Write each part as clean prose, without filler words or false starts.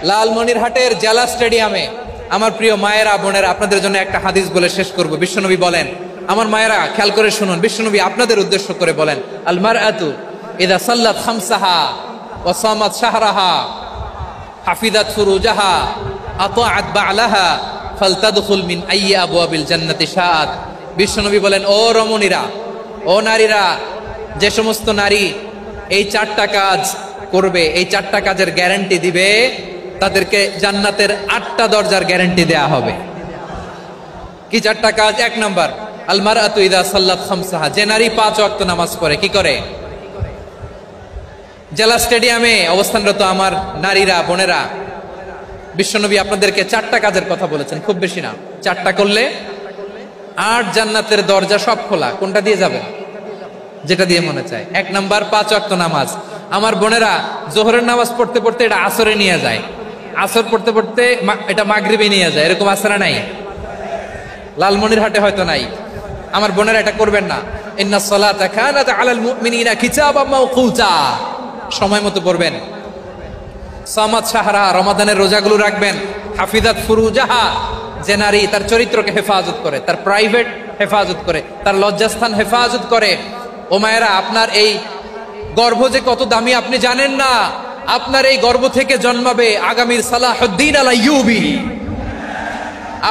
লালমনিরহাটের জেলা স্টেডিয়ামে আমার প্রিয় মায়েরা বোনেরা, আপনাদের জন্য একটা হাদিস বলে শেষ করব। বিশ্বনবী বলেন, আমার মায়েরা খেয়াল করে শুনুন, বিশ্বনবী আপনাদের উদ্দেশ্য করে বলেন, আল মারআতু ইযা সাল্লাত খামসাহা ওয়া সামাত শাহরাহা হাফিজাত ফুরুজাহা আতাআত বা'লাহা ফালতাদখুল মিন আইয়ি আবওয়াবিল জান্নাতি শাআত। বিশ্বনবী বলেন, ও রমণীরা, ও নারীরা, যে সমস্ত নারী এই চারটা কাজ করবে, এই চারটা কাজের গ্যারান্টি দিবে, তাদেরকে জান্নাতের 8টা দরজার গ্যারান্টি দেয়া হবে। কি চারটা কাজ? 1 নাম্বার, আল মারআতু ইযা সাল্লাত খামসাহা, যে নারী 5 ওয়াক্ত নামাজ পড়ে। কি করে? জেলা স্টেডিয়ামে অবস্থানরত আমার নারীরা বোনেরা, বিশ্বনবী আপনাদেরকে 4টা কাজের কথা বলেছেন, খুব বেশি না। 4টা করলে 8 জান্নাতের দরজা সব খোলা। কোনটা দিয়ে যাবে? যেটা দিয়ে মনে চায়। 1 নাম্বার 5 ওয়াক্ত নামাজ। আমার বোনেরা জোহরের নামাজ পড়তে পড়তে এটা আসরে নিয়ে যায়, আসর পড়তে পড়তে এটা মাগরিবে নিয়ে যায়। এরকম আসরা নাই? লালমনিরহাটে হয়তো নাই। আমার বোনেরা এটা করবেন না। ইন্নাস সালাতা কানাত আলাল মুমিনিনা কিতাবাম মাওকুতা, সময় মতো পড়বেন। সামাত শাহরা, রমাদানের রোজাগুলো রাখবেন। হাফিজাত ফুরুজাহা, যে নারী তার চরিত্রকে হেফাজত করে, তার প্রাইভেট হেফাজত করে, তার লজ্জাস্থান হেফাজত করে। ও মায়েরা, আপনার এই গর্ভ যে কত দামি আপনি জানেন না। আপনার এই গর্ভ থেকে জন্মাবে আগামীর সালাহুদ্দিন আল আইয়ুবী।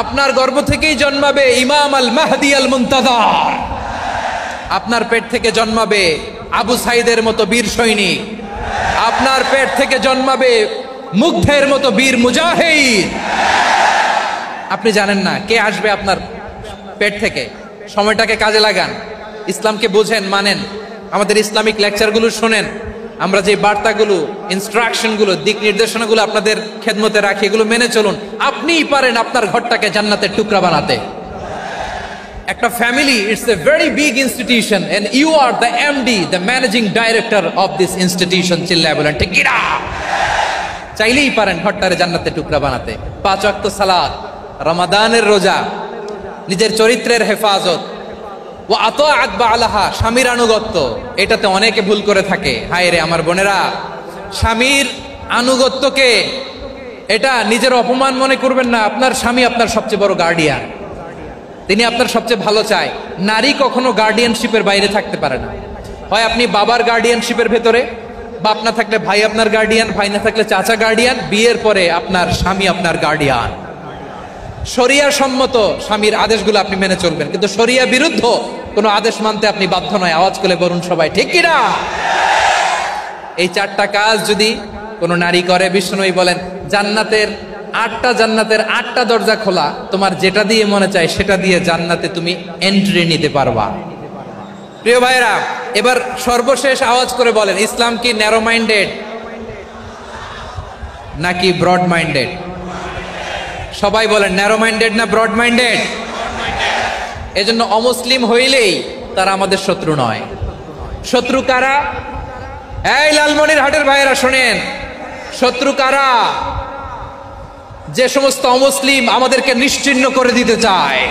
আপনার গর্ভ থেকেই জন্মাবে ইমাম আল মাহদি আল মুনতাযার। আপনার পেট থেকে জন্মাবে আবু সাইদের মতো বীর সৈনিক। আপনার পেট থেকে জন্মাবে মুগ্ধের মতো বীর মুজাহিদ। আপনি জানেন না কে আসবে আপনার পেট থেকে। সময়টাকে কাজে লাগান, ইসলামকে বুঝেন, মানেন, আমাদের ইসলামিক লেকচারগুলো শোনেন। আমরা যে বার্তাগুলো, ইনস্ট্রাকশনগুলো, দিক নির্দেশনাগুলো আপনাদের খেদমতে রাখি, এগুলো মেনে চলুন। আপনিই পারেন আপনার ঘরটাকে জান্নাতের টুকরা বানাতে। একটা family, it's a very big institution and you are the MD, the managing director of this institution. চিল্লায় বলেন ঠিক কিনা? চাইলেই পারেন ঘরটারে জান্নাতের টুকরা বানাতে। 5 ওয়াক্ত সালাত, রমাদানের রোজা, নিজের চরিত্রের হেফাজত, ওয়া আতাআত বা'লাহা, স্বামীর আনুগত্য। এটাতে অনেকে ভুল করে থাকে। হায় রে আমার বোনেরা, স্বামীর আনুগত্যকে এটা নিজের অপমান মনে করবেন না। আপনার স্বামী আপনার সবচেয়ে বড় গার্ডিয়ান, তিনি আপনার সবচেয়ে ভালো চায়। নারী কখনো গার্ডিয়ানশিপের বাইরে থাকতে পারে না। হয় আপনি বাবার গার্ডিয়ানশিপের ভেতরে, বাপ না থাকলে ভাই আপনার গার্ডিয়ান, ভাই না থাকলে চাচা গার্ডিয়ান, বিয়ের পরে আপনার স্বামী আপনার গার্ডিয়ান। শরিয়া সম্মত স্বামীর আদেশগুলো আপনি মেনে চলবেন, কিন্তু শরিয়া বিরুদ্ধ কোনো আদেশ মানতে আপনি বাধ্য নয়। আওয়াজ করে বলুন সবাই ঠিক কিনা? এই 4টা কাজ যদি কোনো নারী করে, বিষ্ণুই বলেন জান্নাতের 8টা দরজা খোলা। তোমার যেটা দিয়ে মনে চায় সেটা দিয়ে জান্নাতে তুমি এন্ট্রি নিতে পারবা। প্রিয় ভাইরা, এবার সর্বশেষ আওয়াজ করে বলেন, ইসলাম কি ন্যারো মাইন্ডেড নাকি ব্রড মাইন্ডেড? সবাই বলেন ন্যারো মাইন্ডেড না ব্রড মাইন্ডেড? এজন্য অমুসলিম হইলেই তারা আমাদের শত্রু নয়। শত্রু কারা? এই লালমনিরহাটের ভাইয়েরা শোনেন, শত্রু কারা? যে সমস্ত অমুসলিম আমাদেরকে নিশ্চিহ্ন করে দিতে চায়,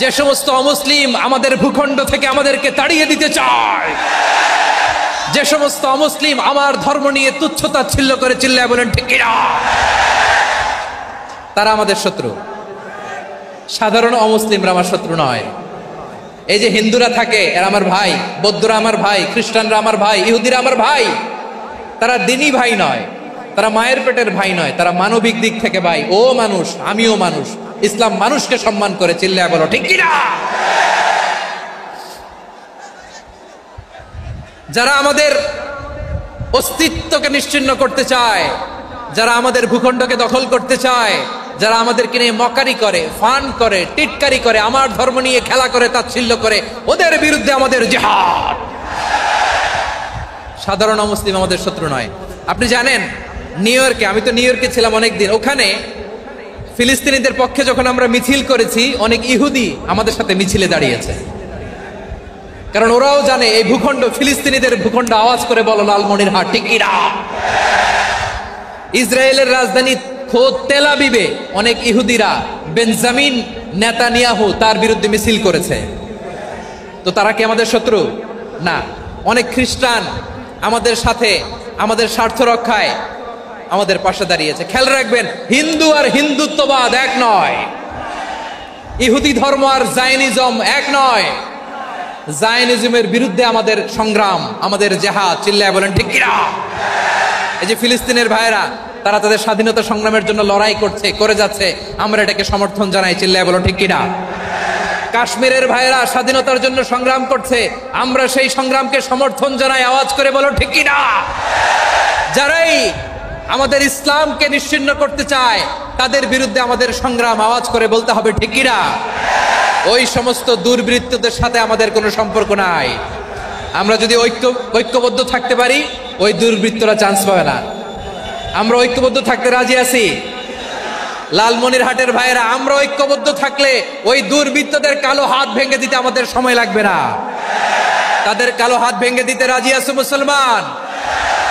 যে সমস্ত অমুসলিম আমাদের ভূখণ্ড থেকে আমাদেরকে তাড়িয়ে দিতে চায়, যে সমস্ত অমুসলিম আমার ধর্ম নিয়ে তুচ্ছতাচ্ছিল্য করে, চিল্লায় বলেন ঠিক কিনা? তারা আমাদের শত্রু। সাধারণ অমুসলিমরা আমার শত্রু নয়। এই যে হিন্দুরা থাকে, এরা আমার ভাই, বৌদ্ধরা আমার ভাই, খ্রিস্টানরা আমার ভাই, ইহুদিরা আমার ভাই। তারা দিনই ভাই নয়, তারা মায়ের পেটের ভাই নয়, তারা মানবিক দিক থেকে ভাই। ও মানুষ, আমিও মানুষ। ইসলাম মানুষকে সম্মান করে, চিল্লায় বলো ঠিক কিনা? যারা আমাদের অস্তিত্বকে নিশ্চিহ্ন করতে চায়, যারা আমাদের ভূখণ্ডকে দখল করতে চায়, যারা আমাদেরকে নিয়ে মকারি করে, ফান করে, টিটকারি করে, আমার ধর্ম নিয়ে খেলা করে, তাচ্ছিল্য করে, ওদের বিরুদ্ধে আমাদের জিহাদ। সাধারণ মুসলিম আমাদের শত্রু নয়। আপনি জানেন নিউ ইয়র্কে, আমি তো নিউ ইয়র্কে ছিলাম অনেকদিন, ওখানে ফিলিস্তিনিদের পক্ষে যখন আমরা মিছিল করেছি, অনেক ইহুদি আমাদের সাথে মিছিলে দাঁড়িয়েছে। কারণ ওরাও জানে এই ভূখণ্ড ফিলিস্তিনিদের ভূখণ্ড। আওয়াজ করে বলো লালমনিরহাট ঠিক কিনা? ইসরায়েলের রাজধানী খোদ তেল আবিবে অনেক ইহুদিরা বেঞ্জামিন নেতানিয়াহু তার বিরুদ্ধে মিছিল করেছে। তো তারা কি আমাদের শত্রু? না। অনেক খ্রিস্টান আমাদের সাথে আমাদের স্বার্থ রক্ষায় আমাদের পাশে দাঁড়িয়েছে। খেয়াল রাখবেন, হিন্দু আর হিন্দুত্ববাদ এক নয়, ইহুদি ধর্ম আর জায়নিজম এক নয়। জায়নিজমের বিরুদ্ধে আমাদের সংগ্রাম, আমাদের জেহাদ, চিল্লায় বলেন ঠিক কিনা? এই যে ফিলিস্তিনের ভাইরা, তারা তাদের স্বাধীনতা সংগ্রামের জন্য লড়াই করছে, করে যাচ্ছে, আমরা এটাকে সমর্থন জানাই, চিল্লায় বলো ঠিক কিনা? কাশ্মীরের ভাইরা স্বাধীনতার জন্য সংগ্রাম করছে, আমরা সেই সংগ্রামকে সমর্থন জানাই, আওয়াজ করে বলো ঠিক কিনা? যারাই আমাদের ইসলামকে নিশ্চিহ্ন করতে চায় তাদের বিরুদ্ধে আমাদের সংগ্রাম, আওয়াজ করে বলতে হবে ঠিক কিনা? ওই সমস্ত দুর্বৃত্তদের সাথে আমাদের কোনো সম্পর্ক নাই। আমরা যদি ঐক্যবদ্ধ থাকতে পারি, ওই দুর্বৃত্তরা চান্স পাবে না। আমরা ঐক্যবদ্ধ থাকতে রাজি আছি। লালমনিরহাটের ভাইয়েরা, আমরা ঐক্যবদ্ধ থাকলে ওই দুর্বৃত্তদের কালো হাত ভেঙে দিতে আমাদের সময় লাগবে না। তাদের কালো হাত ভেঙে দিতে রাজি আছে মুসলমান?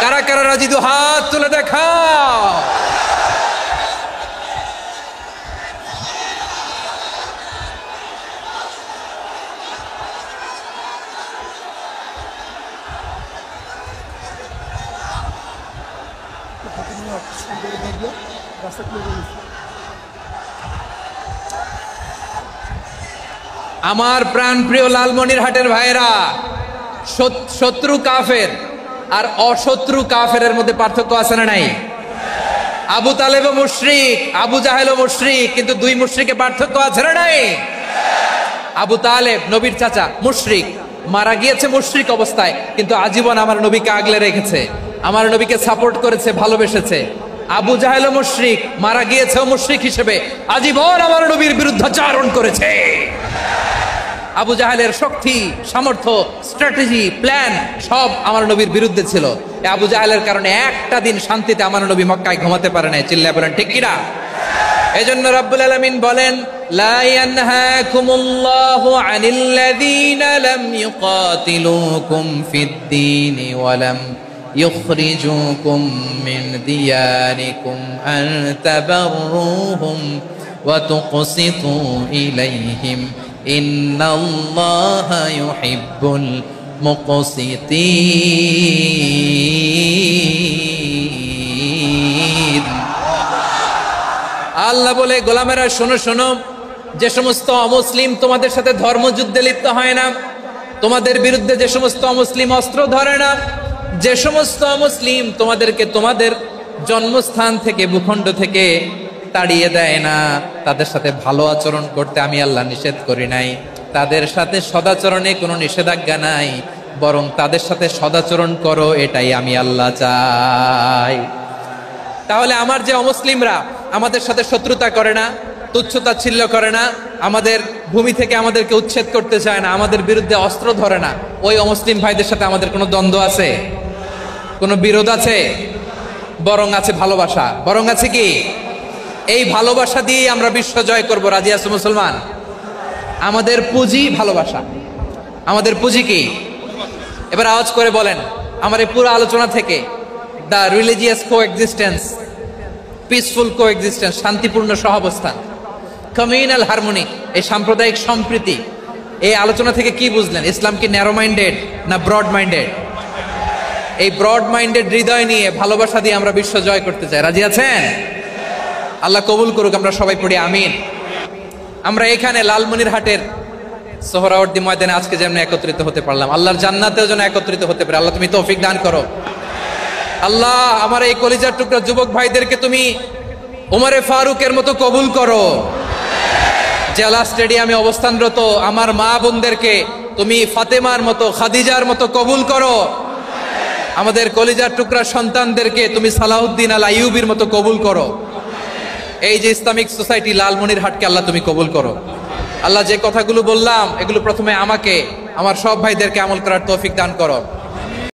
কারা কারা রাজি? দু হাত তুলে দেখাও। আমার প্রাণ প্রিয় লালমনিরহাটের ভাইরা, শত্রু কাফের আর অশত্রু কাফেরের মধ্যে পার্থক্য আছে না নাই? আবু তালেবও মুশরিক, আবু জাহেলও মুশরিক, কিন্তু দুই মুশরিকে পার্থক্য আছে না নাই? আবু তালেব নবীর চাচা, মুশরিক, মারা গিয়েছে মুশরিক অবস্থায়, কিন্তু আজীবন আমার নবীকে আগলে রেখেছে, আমার নবীকে সাপোর্ট করেছে, ভালোবেসেছে। আবু জাহেলও মুশরিক, মারা গিয়েছে মুশরিক হিসেবে, আজীবন আমার নবীর বিরুদ্ধাচরণ করেছে। আবু জাহেলের শক্তি, সামর্থ্য, স্ট্র্যাটেজি, প্ল্যান সব আমার নবীর বিরুদ্ধে ছিল। আবু জাহেলের কারণে একটা দিন শান্তিতে আমার নবী মক্কায় ঘুমাতে পারে নাই, চিল্লায় বলেন ঠিক কিনা? এজন্য রব্বুল আলামিন বলেন, লা ইয়ানহাকুমুল্লাহু আনিল্লাযীনা লাম ইউকাতিলুকুম ফিদ-দীন ওয়া লাম ইখরিজুকুম মিন দিয়ারিকুম আন তাবাররুহুম ওয়া তুকসিতু ইলাইহিম ইন্নাল্লাহা ইউহিব্বুল মুকসিতিন। আল্লাহ বলে, গোলামেরা শোনো শোনো, যে সমস্ত অমুসলিম তোমাদের সাথে ধর্মযুদ্ধে লিপ্ত হয় না, তোমাদের বিরুদ্ধে যে সমস্ত অমুসলিম অস্ত্র ধরে না, যে সমস্ত অমুসলিম তোমাদেরকে তোমাদের জন্মস্থান থেকে, ভূখণ্ড থেকে তাড়িয়ে দেয় না, তাদের সাথে ভালো আচরণ করতে আমি আল্লাহ নিষেধ করি নাই। তাদের সাথে সদাচরণে কোনো নিষেধাজ্ঞা নাই, বরং তাদের সাথে সদাচরণ করো, এটাই আমি আল্লাহ চাই। তাহলে আমার যে অমুসলিমরা আমাদের সাথে শত্রুতা করে না, তুচ্ছতাচ্ছিল্য করে না, আমাদের ভূমি থেকে আমাদেরকে উচ্ছেদ করতে চায় না, আমাদের বিরুদ্ধে অস্ত্র ধরে না, ওই অমুসলিম ভাইদের সাথে আমাদের কোনো দ্বন্দ্ব আছে? কোনো বিরোধ আছে? বরং আছে ভালোবাসা। বরং আছে কি? এই ভালোবাসা দিয়ে আমরা বিশ্ব জয় করব। রাজি আছে মুসলমান? আমাদের পুঁজি ভালোবাসা। আমাদের পুঁজি কি? এবার আওয়াজ করে বলেন, আমার এই পুরো আলোচনা থেকে the religious coexistence, peaceful coexistence, শান্তিপূর্ণ সহাবস্থান, কমিউনাল হারমোনি, এই সাম্প্রদায়িক সম্প্রীতি, এই আলোচনা থেকে কি বুঝলেন? ইসলাম কি ন্যারো মাইন্ডেড না ব্রড মাইন্ডেড? এই ব্রড মাইন্ডেড হৃদয় নিয়ে, ভালোবাসা দিয়ে আমরা বিশ্ব জয় করতে চাই। রাজি আছেন? আল্লাহ কবুল করুক, আমরা সবাই পড়ি আমিন। আমরা এখানে লালমনিরহাটের সোহরাওয়ার্দী ময়দানে আজকে যেমন একত্রিত হতে পারলাম, আল্লাহর জান্নাতেও যেন একত্রিত হতে পারে। আল্লাহ তুমি তৌফিক দান করো। আল্লাহ আমার এই কলিজার টুকরা যুবক ভাইদেরকে তুমি ওমরে ফারুকের মতো কবুল করো। জেলা স্টেডিয়ামে অবস্থানরত আমার মা বোনদেরকে তুমি ফাতেমার মতো, খাদিজার মতো কবুল করো। আমাদের কলিজার টুকরা সন্তানদেরকে তুমি সালাউদ্দিন আল আইয়ুবির মতো কবুল করো। এই যে ইসলামিক সোসাইটি লালমনিরহাটকে আল্লাহ তুমি কবুল করো। আল্লাহ যে কথাগুলো বললাম, এগুলো প্রথমে আমাকে, আমার সব ভাইদেরকে আমল করার তৌফিক দান করো।